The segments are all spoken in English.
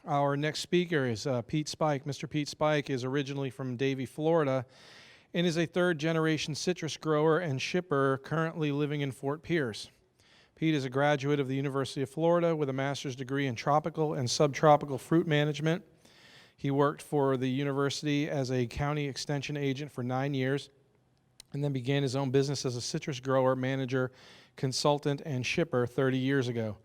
Our next speaker is Pete Spyke. Mr. Pete Spyke is originally from Davie, Florida, and is a third-generation citrus grower and shipper currently living in Fort Pierce. Pete is a graduate of the University of Florida with a master's degree in tropical and subtropical fruit management. He worked for the university as a county extension agent for 9 years, and then began his own business as a citrus grower, manager, consultant, and shipper 30 years ago.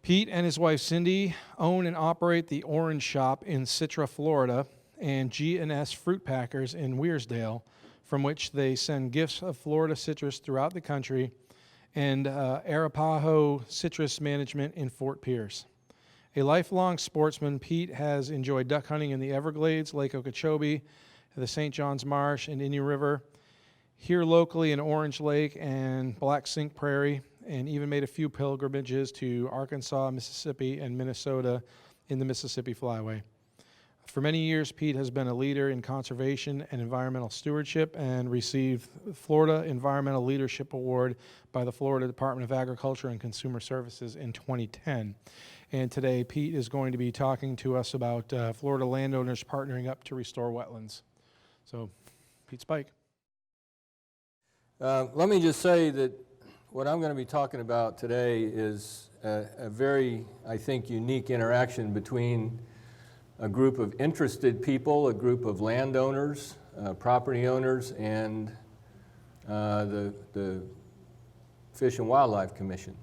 Pete and his wife Cindy own and operate the Orange Shop in Citra, Florida, and G&S Fruit Packers in Weirsdale, from which they send gifts of Florida citrus throughout the country, and Arapaho Citrus Management in Fort Pierce. A lifelong sportsman, Pete has enjoyed duck hunting in the Everglades, Lake Okeechobee, the St. Johns Marsh, and Indian River, here locally in Orange Lake and Black Sink Prairie, and even made a few pilgrimages to Arkansas, Mississippi, and Minnesota in the Mississippi Flyway. For many years, Pete has been a leader in conservation and environmental stewardship and received the Florida Environmental Leadership Award by the Florida Department of Agriculture and Consumer Services in 2010. And today, Pete is going to be talking to us about Florida landowners partnering up to restore wetlands. So, Pete Spyke. Let me just say that what I'm going to be talking about today is a very, I think, unique interaction between a group of interested people, a group of landowners, property owners, and the Fish and Wildlife Commission.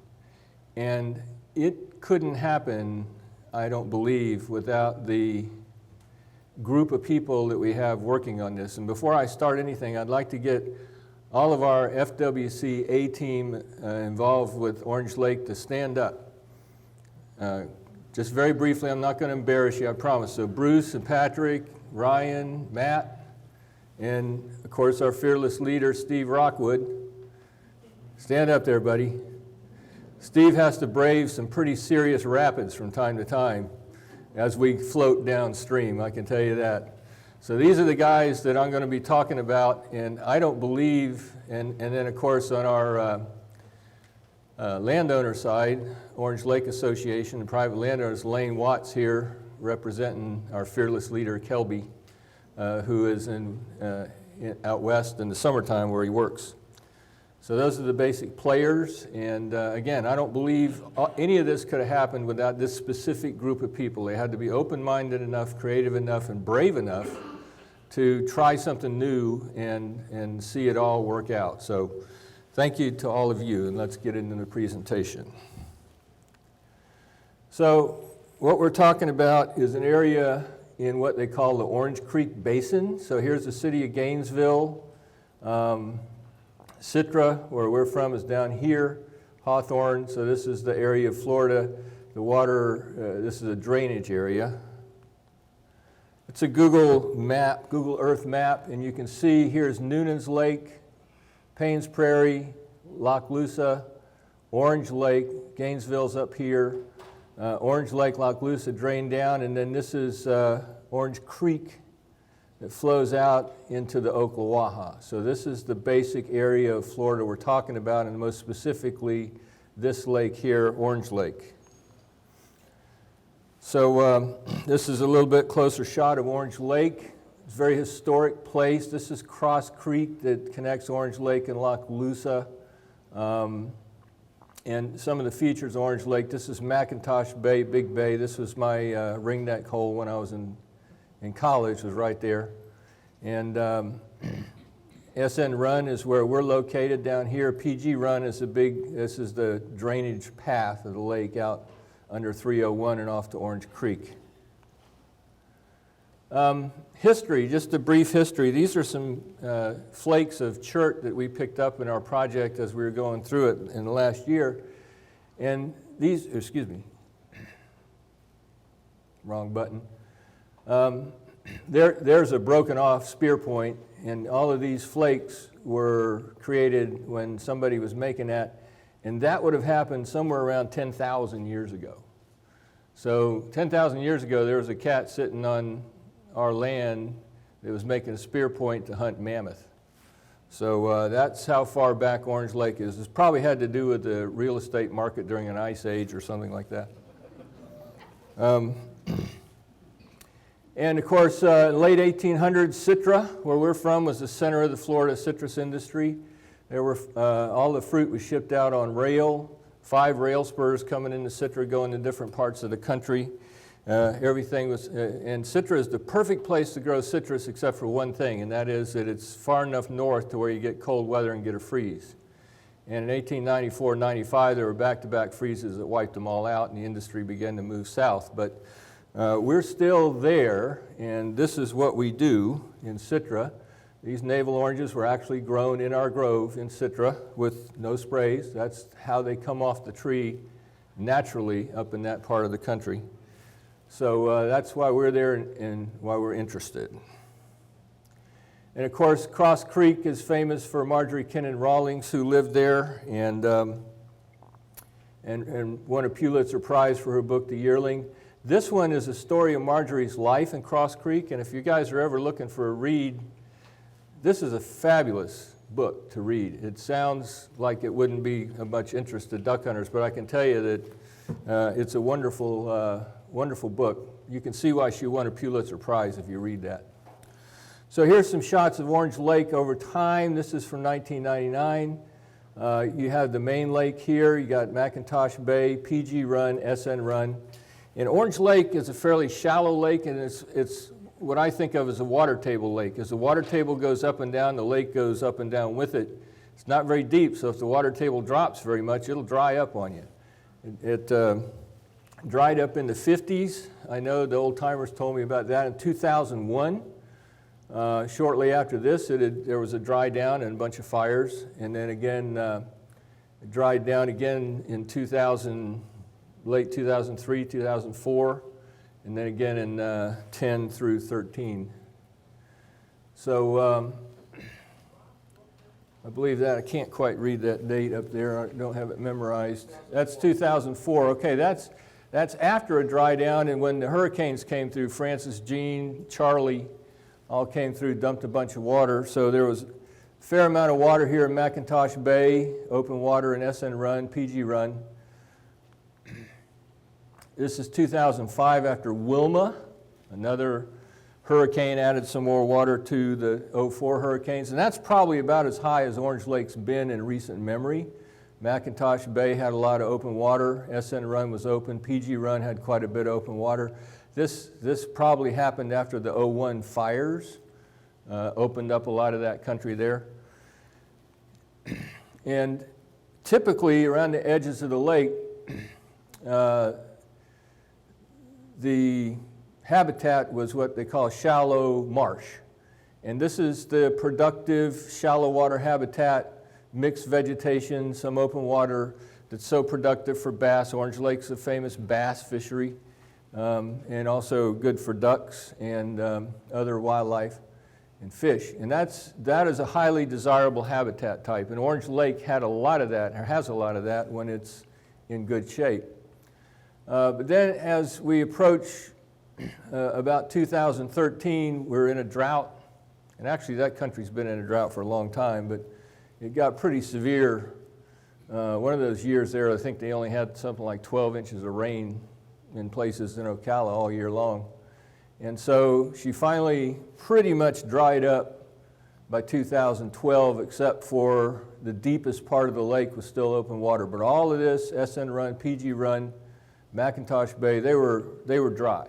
And it couldn't happen, I don't believe, without the group of people that we have working on this. And before I start anything, I'd like to get all of our FWC A-team involved with Orange Lake to stand up. Just very briefly, I'm not going to embarrass you, I promise. So Bruce and Patrick, Ryan, Matt, and of course our fearless leader, Steve Rockwood. Stand up there, buddy. Steve has to brave some pretty serious rapids from time to time as we float downstream, I can tell you that. So these are the guys that I'm going to be talking about, and I don't believe, and then of course on our landowner side, Orange Lake Association and private landowners, Lane Watts here representing our fearless leader, Kelby, who is out west in the summertime where he works. So those are the basic players, and again, I don't believe any of this could have happened without this specific group of people. They had to be open-minded enough, creative enough, and brave enough to try something new and see it all work out. So thank you to all of you, and let's get into the presentation. So what we're talking about is an area in what they call the Orange Creek Basin. So here's the city of Gainesville. Citra, where we're from, is down here. Hawthorne, so this is the area of Florida. The water, this is a drainage area. It's a Google map, Google Earth map, and you can see here's Noonan's Lake, Paynes Prairie, Loch Lusa, Orange Lake, Gainesville's up here. Orange Lake, Loch Lusa drained down, and then this is Orange Creek that flows out into the Ocklawaha. So this is the basic area of Florida we're talking about, and most specifically this lake here, Orange Lake. So this is a little bit closer shot of Orange Lake. It's a very historic place. This is Cross Creek that connects Orange Lake and Loch Lusa. And some of the features of Orange Lake, this is McIntosh Bay, Big Bay. This was my ringneck hole when I was in college, was right there. And SN Run is where we're located down here. PG Run is this is the drainage path of the lake out under 301 and off to Orange Creek. History, just a brief history. These are some flakes of chert that we picked up in our project as we were going through it in the last year. And these, excuse me, wrong button. There's a broken off spear point, and all of these flakes were created when somebody was making that, and that would have happened somewhere around 10,000 years ago. So 10,000 years ago, there was a cat sitting on our land that was making a spear point to hunt mammoth. So that's how far back Orange Lake is. It's probably had to do with the real estate market during an ice age or something like that. And of course, late 1800s, Citra, where we're from, was the center of the Florida citrus industry. There were, all the fruit was shipped out on rail, 5 rail spurs coming into Citra, going to different parts of the country. Everything was, and Citra is the perfect place to grow citrus except for one thing, and that is that it's far enough north to where you get cold weather and get a freeze. And in 1894-95, there were back-to-back freezes that wiped them all out, and the industry began to move south. But we're still there, and this is what we do in Citra. These navel oranges were actually grown in our grove in Citra with no sprays. That's how they come off the tree naturally up in that part of the country. So that's why we're there and why we're interested. And of course, Cross Creek is famous for Marjorie Kinnan Rawlings, who lived there and won a Pulitzer Prize for her book, The Yearling. This one is a story of Marjorie's life in Cross Creek, and if you guys are ever looking for a read, this is a fabulous book to read. It sounds like it wouldn't be of much interest to duck hunters, but I can tell you that it's a wonderful, wonderful book. You can see why she won a Pulitzer Prize if you read that. So here's some shots of Orange Lake over time. This is from 1999. You have the main lake here. You got McIntosh Bay, PG Run, SN Run. And Orange Lake is a fairly shallow lake, and it's what I think of as a water table lake. As the water table goes up and down, the lake goes up and down with it. It's not very deep, so if the water table drops very much, it'll dry up on you. It dried up in the 50s. I know the old timers told me about that. In 2001, shortly after this, there was a dry down and a bunch of fires, and then again, it dried down again in late 2003, 2004, and then again in 10 through 13. So I believe that. I can't quite read that date up there. I don't have it memorized. That's 2004. Okay, that's after a dry down, and when the hurricanes came through, Francis, Jean, Charlie, all came through, dumped a bunch of water. So there was a fair amount of water here in McIntosh Bay, open water in SN Run, PG Run. This is 2005 after Wilma. Another hurricane added some more water to the 04 hurricanes, and that's probably about as high as Orange Lake's been in recent memory. McIntosh Bay had a lot of open water. SN Run was open. PG Run had quite a bit of open water. This probably happened after the 01 fires, opened up a lot of that country there. And typically around the edges of the lake, the habitat was what they call shallow marsh. And this is the productive shallow water habitat, mixed vegetation, some open water that's so productive for bass. Orange Lake's a famous bass fishery, and also good for ducks and other wildlife and fish. And that is a highly desirable habitat type. And Orange Lake had a lot of that, or has a lot of that when it's in good shape. But then as we approach about 2013, we're in a drought. And actually that country's been in a drought for a long time, but it got pretty severe. One of those years there, I think they only had something like 12 inches of rain in places in Ocala all year long. And so she finally pretty much dried up by 2012, except for the deepest part of the lake was still open water. But all of this, SN Run, PG Run, McIntosh Bay, they were dry.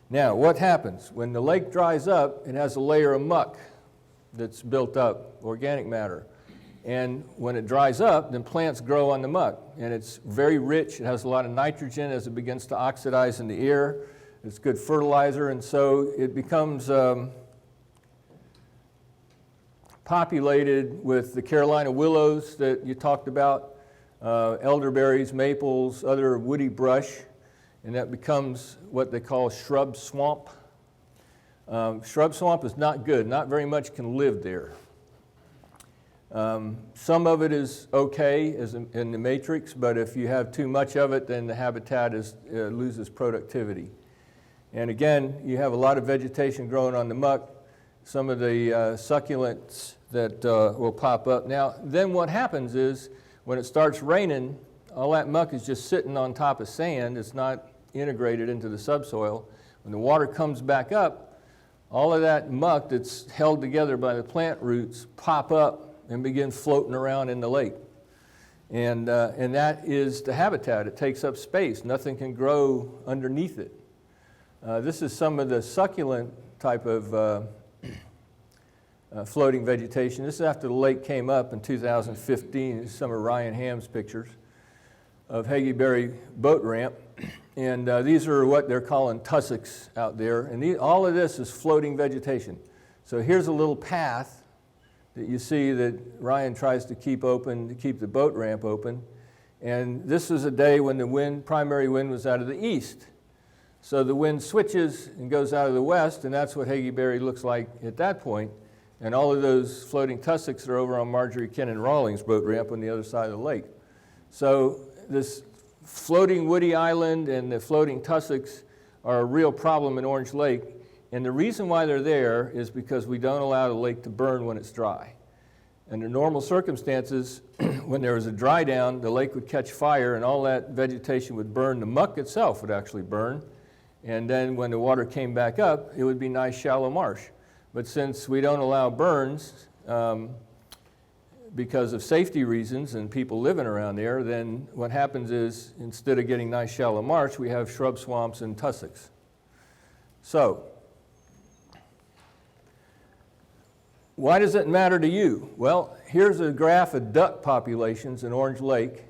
Now, what happens? When the lake dries up, it has a layer of muck that's built up, organic matter. And when it dries up, then plants grow on the muck. And it's very rich. It has a lot of nitrogen as it begins to oxidize in the air. It's good fertilizer, and so it becomes populated with the Carolina willows that you talked about, elderberries, maples, other woody brush, and that becomes what they call shrub swamp. Shrub swamp is not good. Not very much can live there. Some of it is okay as in the matrix, but if you have too much of it, then the habitat loses productivity. And again, you have a lot of vegetation growing on the muck, some of the succulents that will pop up. Now, then what happens is when it starts raining, all that muck is just sitting on top of sand. It's not integrated into the subsoil. When the water comes back up, all of that muck that's held together by the plant roots pop up and begin floating around in the lake. And that is the habitat. It takes up space. Nothing can grow underneath it. This is some of the succulent type of floating vegetation. This is after the lake came up in 2015. This is some of Ryan Ham's pictures of Hageberry boat ramp. And these are what they're calling tussocks out there. And all of this is floating vegetation. So here's a little path that you see that Ryan tries to keep open to keep the boat ramp open. And this was a day when the primary wind was out of the east. So the wind switches and goes out of the west, and that's what Hageberry looks like at that point. And all of those floating tussocks are over on Marjorie Kennan Rawlings' boat ramp on the other side of the lake. So this floating woody island and the floating tussocks are a real problem in Orange Lake. And the reason why they're there is because we don't allow the lake to burn when it's dry. Under normal circumstances, when there was a dry down, the lake would catch fire and all that vegetation would burn. The muck itself would actually burn. And then when the water came back up, it would be nice shallow marsh. But since we don't allow burns because of safety reasons and people living around there, then what happens is instead of getting nice shallow marsh, we have shrub swamps and tussocks. So, why does it matter to you? Well, here's a graph of duck populations in Orange Lake.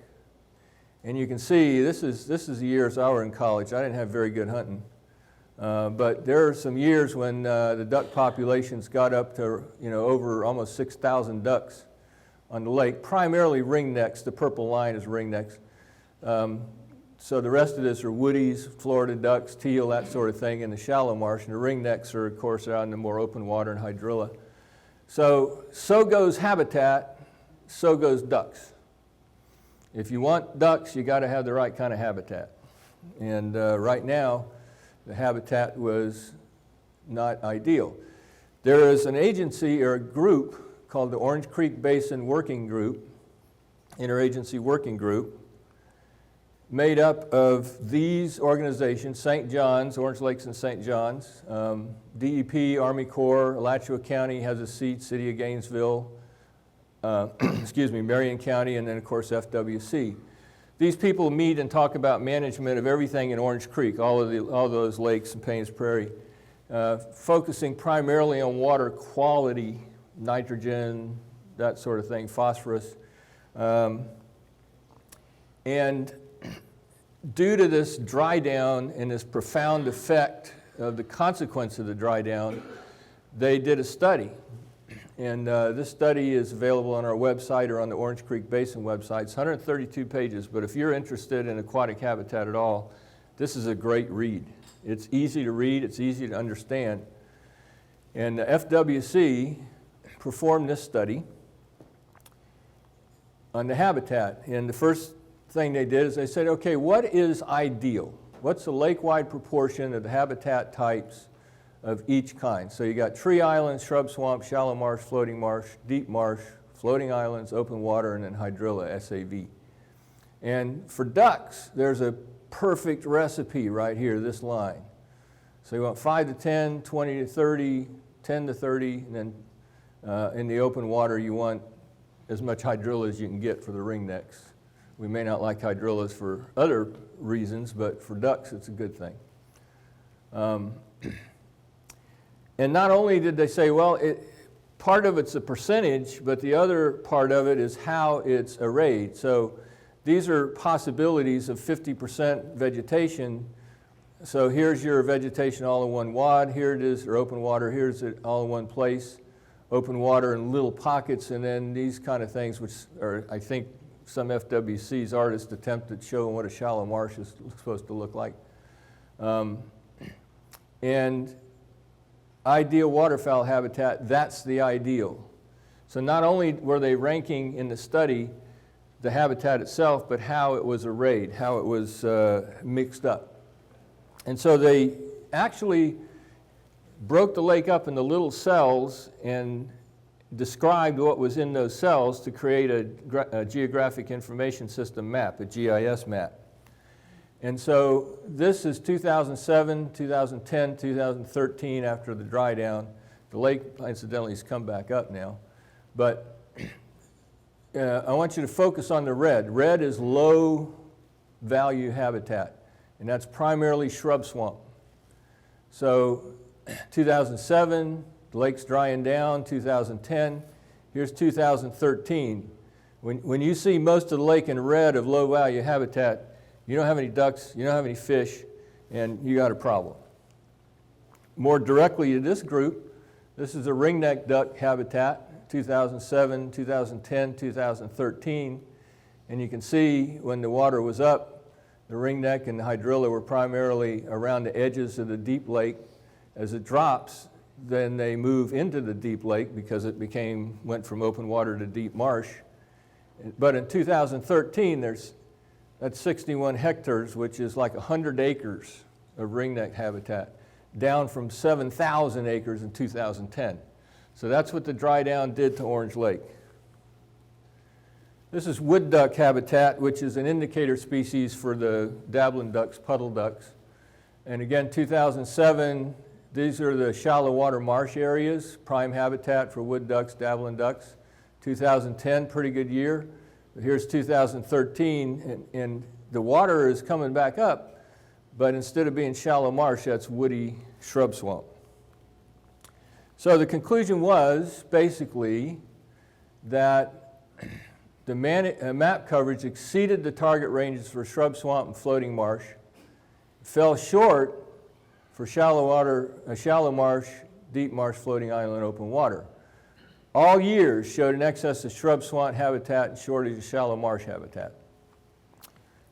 And you can see this is the years I were in college. I didn't have very good hunting. But there are some years when the duck populations got up to over almost 6,000 ducks on the lake, primarily ringnecks. The purple line is ringnecks. So the rest of this are woodies, Florida ducks, teal, that sort of thing in the shallow marsh. And the ringnecks are, of course, out in the more open water and hydrilla. So goes habitat, so goes ducks. If you want ducks, you got to have the right kind of habitat. And right now, the habitat was not ideal. There is an agency or a group called the Orange Creek Basin Working Group, Interagency Working Group, made up of these organizations: St. John's, Orange Lakes and St. John's, DEP, Army Corps, Alachua County has a seat, City of Gainesville, Marion County, and then of course FWC. These people meet and talk about management of everything in Orange Creek, all those lakes and Paynes Prairie, focusing primarily on water quality, nitrogen, that sort of thing, phosphorus. And due to this dry down and this profound effect of the consequence of the dry down, they did a study. And this study is available on our website or on the Orange Creek Basin website. It's 132 pages, but if you're interested in aquatic habitat at all, this is a great read. It's easy to read, it's easy to understand. And the FWC performed this study on the habitat. And the first thing they did is they said, okay, what is ideal? What's the lake-wide proportion of the habitat types of each kind? So you got tree islands, shrub swamp, shallow marsh, floating marsh, deep marsh, floating islands, open water, and then hydrilla, SAV. And for ducks, there's a perfect recipe right here, this line. So you want 5 to 10, 20 to 30, 10 to 30, and then in the open water you want as much hydrilla as you can get for the ringnecks. We may not like hydrillas for other reasons, but for ducks it's a good thing. And not only did they say, well, part of it's a percentage, but the other part of it is how it's arrayed. So these are possibilities of 50% vegetation. So here's your vegetation all in one wad, here it is, or open water, here's it all in one place, open water in little pockets, and then these kind of things, which are, I think, some FWC's artists attempted showing what a shallow marsh is supposed to look like. And ideal waterfowl habitat, that's the ideal. So not only were they ranking in the study the habitat itself, but how it was arrayed, how it was mixed up. And so they actually broke the lake up into little cells and described what was in those cells to create a geographic information system map, a GIS map. And so this is 2007, 2010, 2013 after the dry down. The lake, incidentally, has come back up now. But I want you to focus on the red. Red is low value habitat, and that's primarily shrub swamp. So 2007, the lake's drying down. 2010, here's 2013. When you see most of the lake in red of low value habitat, you don't have any ducks, you don't have any fish, and you got a problem. More directly to this group, this is a ringneck duck habitat, 2007, 2010, 2013. And you can see when the water was up, the ringneck and the hydrilla were primarily around the edges of the deep lake. As it drops, then they move into the deep lake because it went from open water to deep marsh. But in 2013, that's 61 hectares, which is like 100 acres of ringneck habitat, down from 7,000 acres in 2010. So that's what the dry down did to Orange Lake. This is wood duck habitat, which is an indicator species for the dabbling ducks, puddle ducks. And again, 2007, these are the shallow water marsh areas, prime habitat for wood ducks, dabbling ducks. 2010, pretty good year. Here's 2013, and the water is coming back up, but instead of being shallow marsh, that's woody shrub swamp. So the conclusion was basically that the map coverage exceeded the target ranges for shrub swamp and floating marsh, fell short for shallow marsh, deep marsh, floating island, open water. All years showed an excess of shrub swamp habitat and shortage of shallow marsh habitat.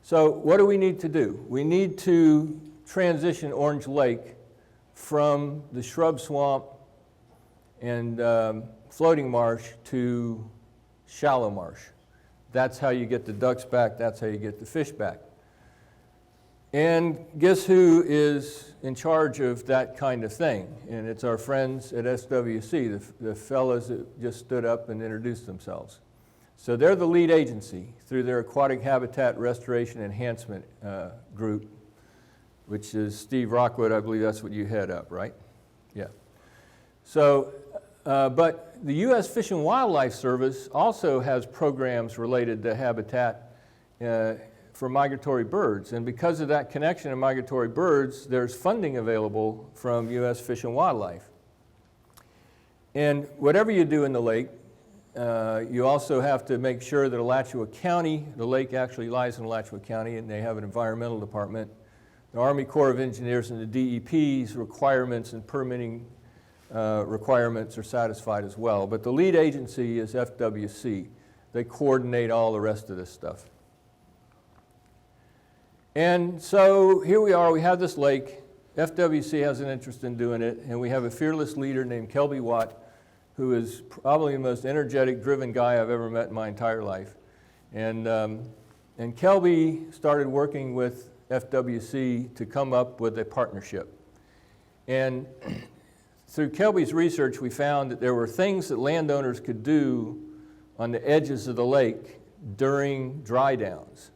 So what do we need to do? We need to transition Orange Lake from the shrub swamp and floating marsh to shallow marsh. That's how you get the ducks back, that's how you get the fish back. And guess who is in charge of that kind of thing? And it's our friends at SWC, the fellows that just stood up and introduced themselves. So they're the lead agency through their Aquatic Habitat Restoration Enhancement group, which is Steve Rockwood. I believe that's what you head up, right? Yeah. So, but the U.S. Fish and Wildlife Service also has programs related to habitat for migratory birds. And because of that connection to migratory birds, there's funding available from U.S. Fish and Wildlife. And whatever you do in the lake, you also have to make sure that Alachua County, the lake actually lies in Alachua County, and they have an environmental department. The Army Corps of Engineers and the DEP's requirements and permitting requirements are satisfied as well. But the lead agency is FWC. They coordinate all the rest of this stuff. And so here we are, we have this lake. FWC has an interest in doing it, and we have a fearless leader named Kelby Watt, who is probably the most energetic, driven guy I've ever met in my entire life. And Kelby started working with FWC to come up with a partnership. And through Kelby's research, we found that there were things that landowners could do on the edges of the lake during dry downs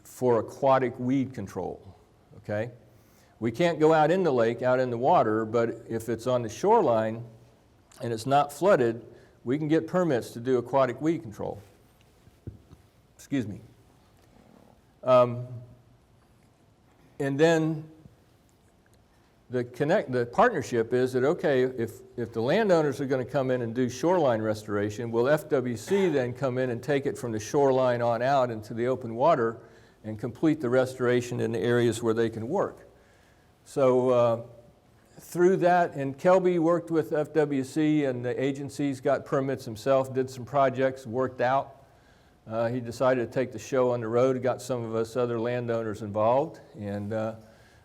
for aquatic weed control, okay? We can't go out in the lake, out in the water, but if it's on the shoreline and it's not flooded, we can get permits to do aquatic weed control. Excuse me. And then the partnership is that, okay, if the landowners are going to come in and do shoreline restoration, will FWC then come in and take it from the shoreline on out into the open water and complete the restoration in the areas where they can work? So through that, and Kelby worked with FWC and the agencies, got permits himself, did some projects, worked out. He decided to take the show on the road, got some of us other landowners involved, and a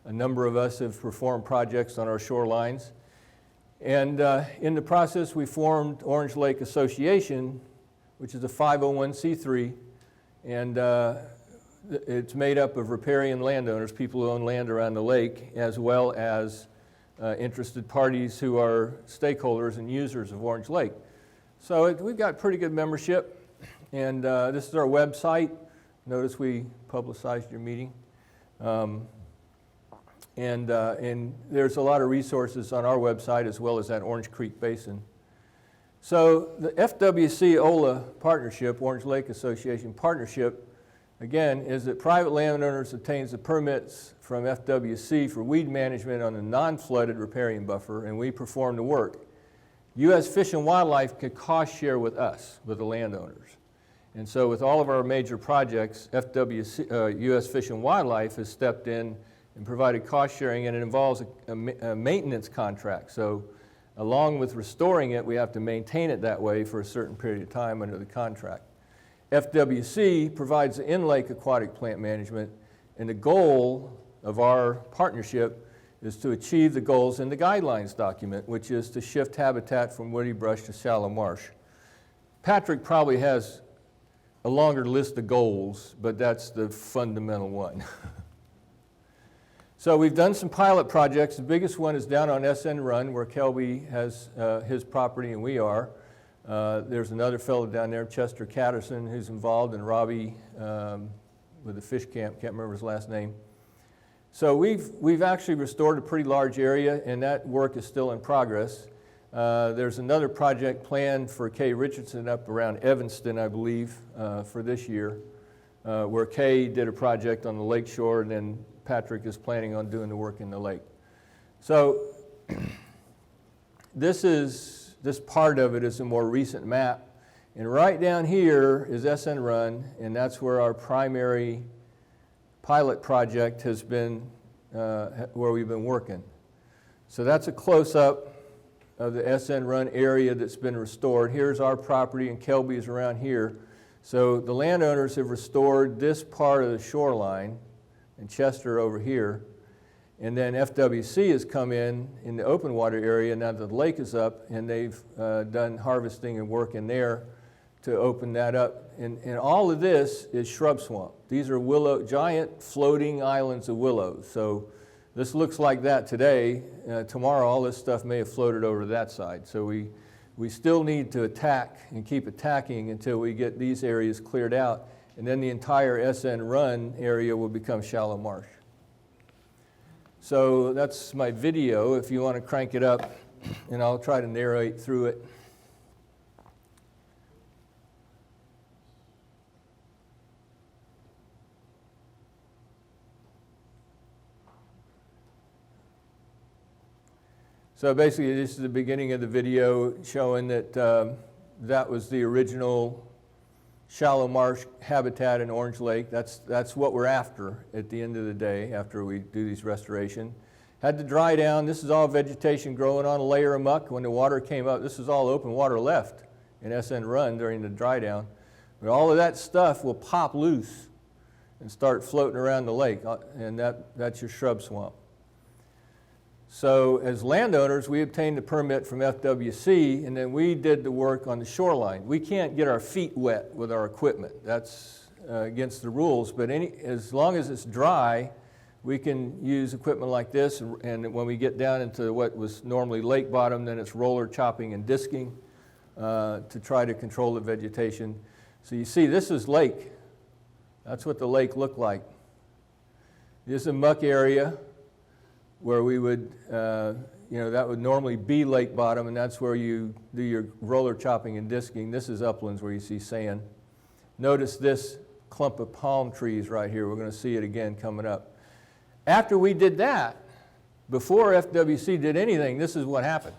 number of us have performed projects on our shorelines. And in the process, we formed Orange Lake Association, which is a 501c3, and it's made up of riparian landowners, people who own land around the lake, as well as interested parties who are stakeholders and users of Orange Lake. So we've got pretty good membership, and this is our website. Notice we publicized your meeting. And there's a lot of resources on our website as well as that Orange Creek Basin. So the FWC-OLA partnership, Orange Lake Association partnership, again, is that private landowners obtains the permits from FWC for weed management on a non-flooded riparian buffer, and we perform the work. U.S. Fish and Wildlife could cost share with us, with the landowners. And so with all of our major projects, U.S. Fish and Wildlife has stepped in and provided cost sharing, and it involves a maintenance contract. So along with restoring it, we have to maintain it that way for a certain period of time under the contract. FWC provides the in-lake aquatic plant management, and the goal of our partnership is to achieve the goals in the guidelines document, which is to shift habitat from woody brush to shallow marsh. Patrick probably has a longer list of goals, but that's the fundamental one. So we've done some pilot projects. The biggest one is down on SN Run, where Kelby has his property and we are. There's another fellow down there, Chester Catterson, who's involved, and Robbie with the fish camp, can't remember his last name. So we've actually restored a pretty large area, and that work is still in progress. There's another project planned for Kay Richardson up around Evanston, I believe, for this year, where Kay did a project on the lake shore, and then Patrick is planning on doing the work in the lake. So this part of it is a more recent map. And right down here is SN Run, and that's where our primary pilot project has been, where we've been working. So that's a close-up of the SN Run area that's been restored. Here's our property, and Kelby is around here. So the landowners have restored this part of the shoreline, and Chester over here. And then FWC has come in the open water area now that the lake is up, and they've done harvesting and work in there to open that up. And all of this is shrub swamp. These are giant floating islands of willows. So this looks like that today. Tomorrow all this stuff may have floated over to that side. So we still need to attack and keep attacking until we get these areas cleared out. And then the entire SN Run area will become shallow marsh. So that's my video, if you want to crank it up, and I'll try to narrate through it. So basically, this is the beginning of the video showing that that was the original shallow marsh habitat in Orange Lake. That's what we're after at the end of the day, after we do these restoration. Had to dry down. This is all vegetation growing on a layer of muck. When the water came up, this is all open water left in SN Run during the dry down. But all of that stuff will pop loose and start floating around the lake, and that's your shrub swamp. So as landowners, we obtained a permit from FWC, and then we did the work on the shoreline. We can't get our feet wet with our equipment. That's against the rules, but as long as it's dry, we can use equipment like this, and when we get down into what was normally lake bottom, then it's roller chopping and disking to try to control the vegetation. So you see, this is lake. That's what the lake looked like. This is a muck area where we would, that would normally be lake bottom, and that's where you do your roller chopping and disking. This is uplands where you see sand. Notice this clump of palm trees right here. We're going to see it again coming up. After we did that, before FWC did anything, this is what happened.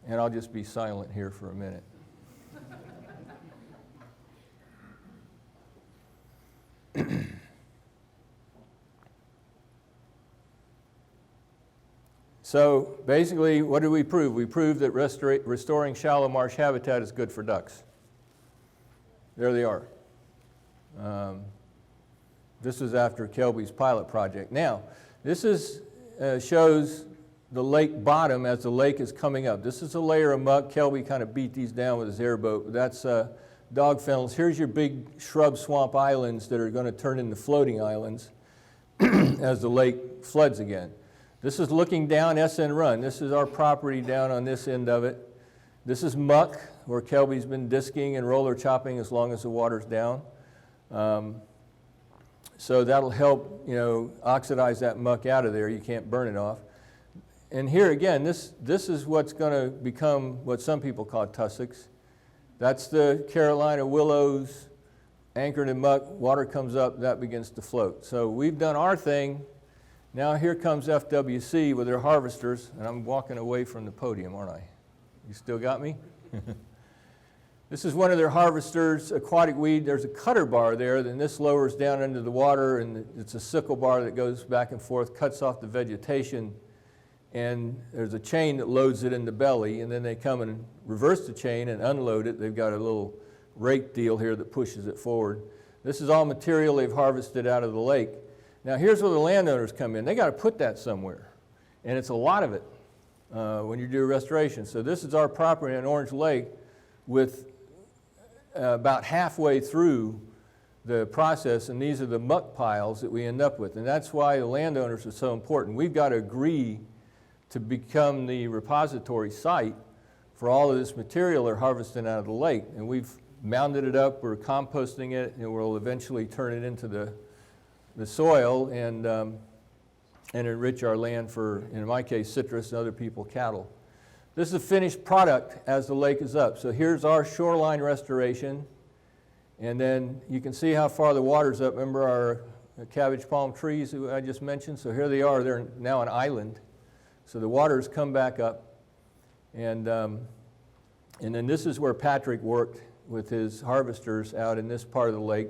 And I'll just be silent here for a minute. So basically, what did we prove? We proved that restoring shallow marsh habitat is good for ducks. There they are. This was after Kelby's pilot project. Now, this shows the lake bottom as the lake is coming up. This is a layer of muck. Kelby kind of beat these down with his airboat. That's dog fennels. Here's your big shrub swamp islands that are going to turn into floating islands as the lake floods again. This is looking down SN Run. This is our property down on this end of it. This is muck. where Kelby's been disking and roller chopping as long as the water's down. So that'll help, oxidize that muck out of there. You can't burn it off. And here again, this is what's going to become what some people call tussocks. That's the Carolina willows anchored in muck. Water comes up, that begins to float. So we've done our thing. Now here comes FWC with their harvesters, and I'm walking away from the podium, aren't I? You still got me? This is one of their harvesters, aquatic weed. There's a cutter bar there, then this lowers down into the water, and it's a sickle bar that goes back and forth, cuts off the vegetation, and there's a chain that loads it in the belly, and then they come and reverse the chain and unload it. They've got a little rake deal here that pushes it forward. This is all material they've harvested out of the lake. Now here's where the landowners come in. They got to put that somewhere, and it's a lot of it when you do restoration. So this is our property in Orange Lake with about halfway through the process, and these are the muck piles that we end up with. And that's why the landowners are so important. We've got to agree to become the repository site for all of this material they're harvesting out of the lake. And we've mounded it up, we're composting it, and we'll eventually turn it into the soil and enrich our land for, in my case, citrus, and other people, cattle. This is a finished product as the lake is up. So here's our shoreline restoration, and then you can see how far the water's up. Remember our cabbage palm trees that I just mentioned? So here they are, they're now an island. So the water's come back up, and then this is where Patrick worked with his harvesters out in this part of the lake,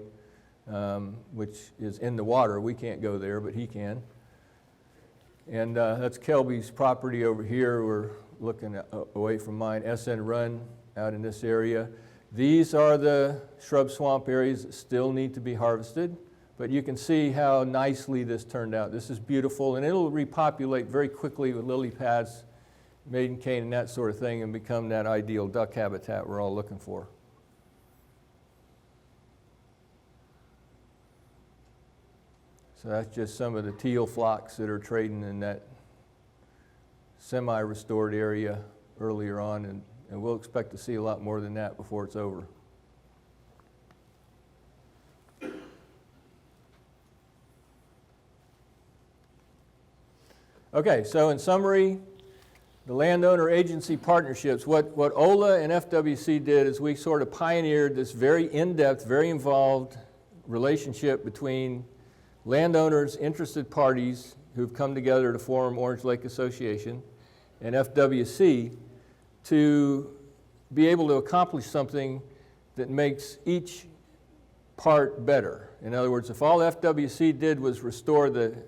which is in the water. We can't go there, but he can. And that's Kelby's property over here. We're looking away from mine. SN Run out in this area. These are the shrub swamp areas that still need to be harvested, but you can see how nicely this turned out. This is beautiful, and it'll repopulate very quickly with lily pads, maiden cane, and that sort of thing, and become that ideal duck habitat we're all looking for. So that's just some of the teal flocks that are trading in that semi-restored area earlier on, and we'll expect to see a lot more than that before it's over. Okay, so in summary, the landowner agency partnerships, what OLA and FWC did is we sort of pioneered this very in-depth, very involved relationship between landowners, interested parties who've come together to form Orange Lake Association, and FWC to be able to accomplish something that makes each part better. In other words, if all FWC did was restore the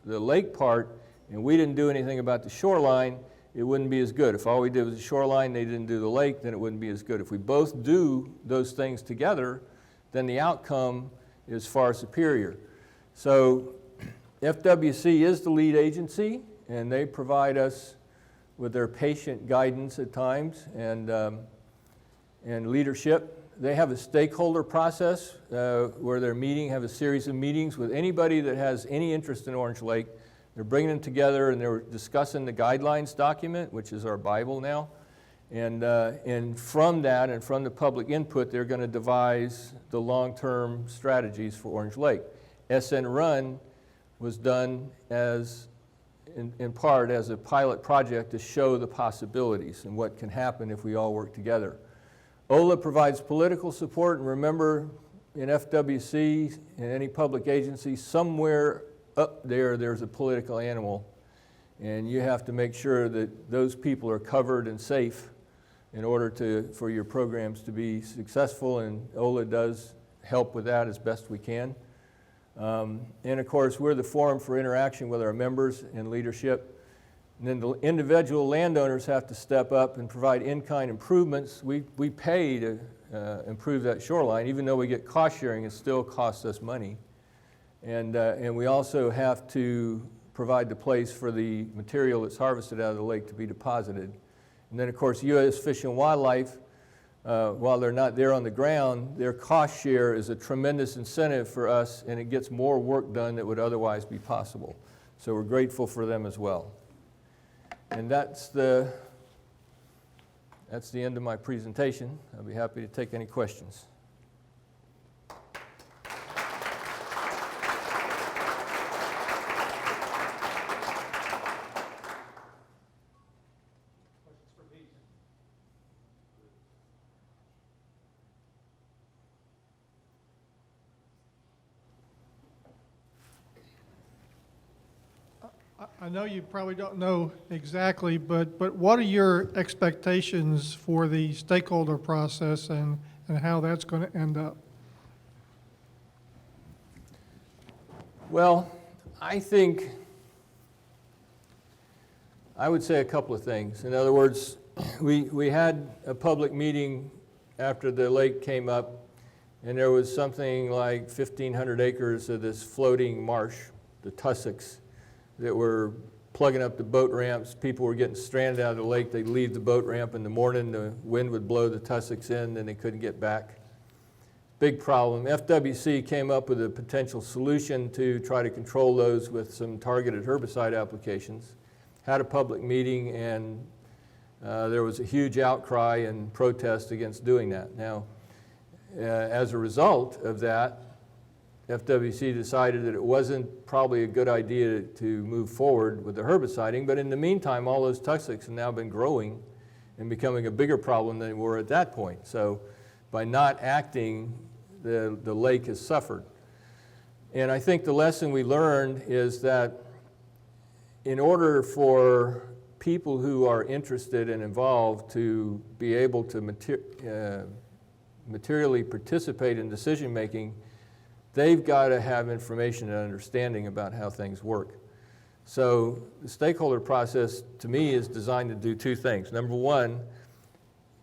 lake part and we didn't do anything about the shoreline, it wouldn't be as good. If all we did was the shoreline, they didn't do the lake, then it wouldn't be as good. If we both do those things together, then the outcome is far superior. So FWC is the lead agency, and they provide us with their patient guidance at times and leadership. They have a stakeholder process where they're have a series of meetings with anybody that has any interest in Orange Lake. They're bringing them together and they're discussing the guidelines document, which is our Bible now. And from that and from the public input, they're going to devise the long-term strategies for Orange Lake. SN Run was done as, in part, as a pilot project to show the possibilities and what can happen if we all work together. OLA provides political support, and remember, in FWC and any public agency, somewhere up there, there's a political animal, and you have to make sure that those people are covered and safe in order for your programs to be successful, and OLA does help with that as best we can. And of course, we're the forum for interaction with our members and leadership. And then the individual landowners have to step up and provide in-kind improvements. We pay to improve that shoreline. Even though we get cost sharing, it still costs us money. And we also have to provide the place for the material that's harvested out of the lake to be deposited. And then of course, U.S. Fish and Wildlife, while they're not there on the ground, their cost share is a tremendous incentive for us, and it gets more work done that would otherwise be possible. So we're grateful for them as well. And that's that's the end of my presentation. I'll be happy to take any questions. I know you probably don't know exactly, but what are your expectations for the stakeholder process and how that's going to end up? Well, I think I would say a couple of things. In other words, we had a public meeting after the lake came up, and there was something like 1,500 acres of this floating marsh, the tussocks, that were plugging up the boat ramps. People were getting stranded out of the lake. They'd leave the boat ramp in the morning, the wind would blow the tussocks in, and they couldn't get back. Big problem. FWC came up with a potential solution to try to control those with some targeted herbicide applications. Had a public meeting, and there was a huge outcry and protest against doing that. Now, as a result of that, FWC decided that it wasn't probably a good idea to move forward with the herbiciding, but in the meantime, all those tussocks have now been growing and becoming a bigger problem than they were at that point. So by not acting, the lake has suffered. And I think the lesson we learned is that in order for people who are interested and involved to be able to materially participate in decision making, they've got to have information and understanding about how things work. So the stakeholder process, to me, is designed to do two things. Number one,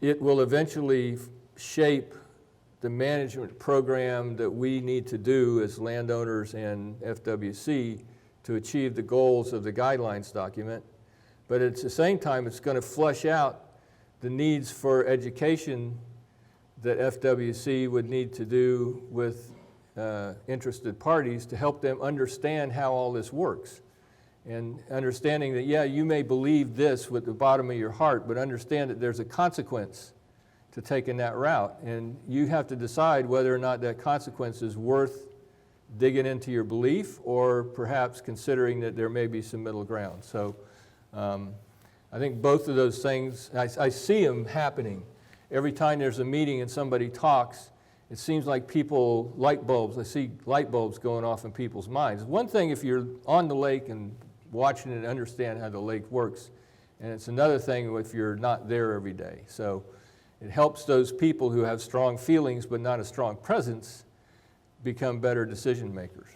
it will eventually shape the management program that we need to do as landowners and FWC to achieve the goals of the guidelines document. But at the same time, it's going to flush out the needs for education that FWC would need to do with interested parties to help them understand how all this works. And understanding that, yeah, you may believe this with the bottom of your heart, but understand that there's a consequence to taking that route. And you have to decide whether or not that consequence is worth digging into your belief or perhaps considering that there may be some middle ground. So I think both of those things, I see them happening. Every time there's a meeting and somebody talks, it seems like people, light bulbs, I see light bulbs going off in people's minds. One thing if you're on the lake and watching it and understand how the lake works, and it's another thing if you're not there every day. So it helps those people who have strong feelings but not a strong presence become better decision makers.